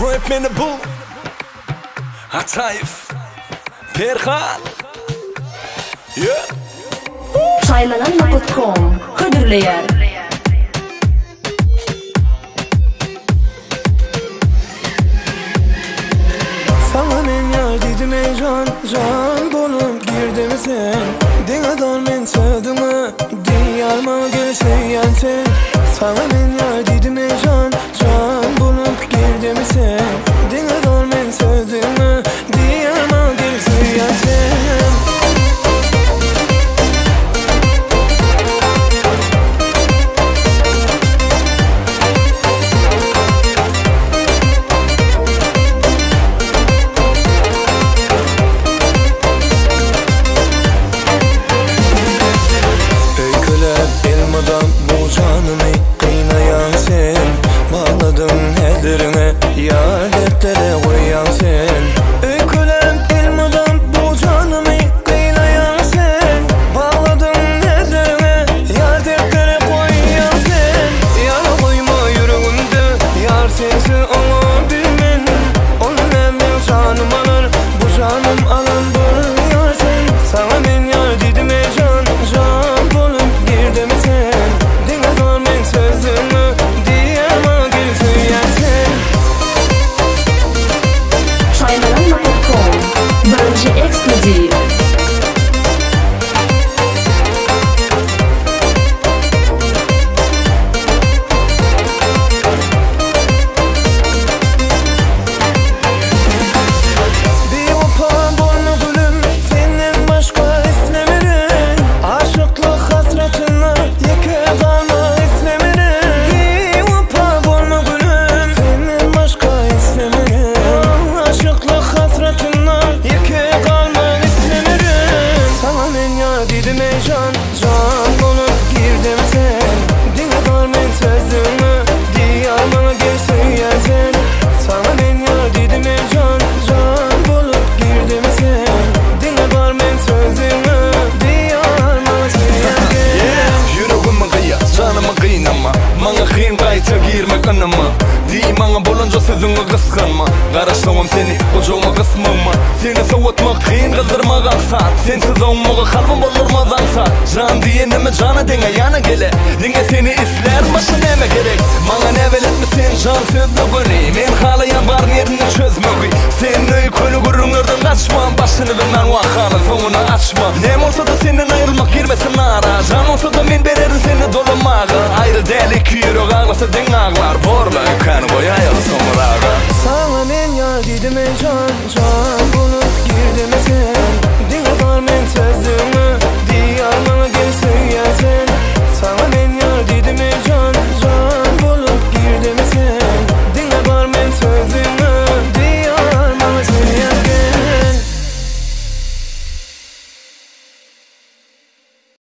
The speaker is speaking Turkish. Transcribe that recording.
Rap meni bu Ataif Perhan Saylananma.com Hıdırlayar Sana men yar dedim ey can, can bolup girdi mi sen? Dinadar men sevdimi, diyarma gelse yansen. Sana men yar dedim ey can, can bolup girdi mi sen? Dinadar men sevdimi, diyarma gelse yansen. Bu canımı kıynayan sen, bağladın ellerine, yar dertlere koyan sen. Öykülem elmadan bu canımı kıynayan sen, bağladın ellerine, yar dertlere koyan sen. Yar koyma yüreğimde, yar sensin onu bilmen. Onun emrin canım alır, bu canım alan bu yar sen. Sana ben yar dedim ey can, can bolup girdi mi sen? Bence ekskluziv. Bir vapa bolma gülüm, senden başka istemedim. Aşıklık hasretine yeke kalma istemedim. Bir vapa bolma gülüm, senden başka istemedim. Aşıklık hasretine yeke kalma istemedim. Sana men yar dedim ey can, can bolup girdim sen. Dinadar men sözümü, diyarma gelse yersen. Sana men yar dedim ey can, can bolup girdim sen. Dinadar men sözümü, diyarma gelse yersen. Yüreğimi kıya, canımı kıynama. Bana kıyın kayta girme kanıma. Deyim bana bolunca sözünü kıskanma. Karıştığım seni, kocuğuma kısmama. Seni soğutmak kıyın kızdırma kalsa. Sensiz olmağı kalbim olurmaz ansa. Can diyenime canı denge yana gele. Denge seni isler başın eme gerek. Bana ne veletme sen can sözlü gönü. Men halayan var yerini çözmögü. Senin öykülü gürünlerden kaçma. Başını bilmen vakalı sonunu açma. Nem olsa da senin ayrılmak girmesin ara. Can olsa da men bererim seni dolamağa. Ayrı deli kuyruğu ağlasa den ağlar. Borla yukarı koy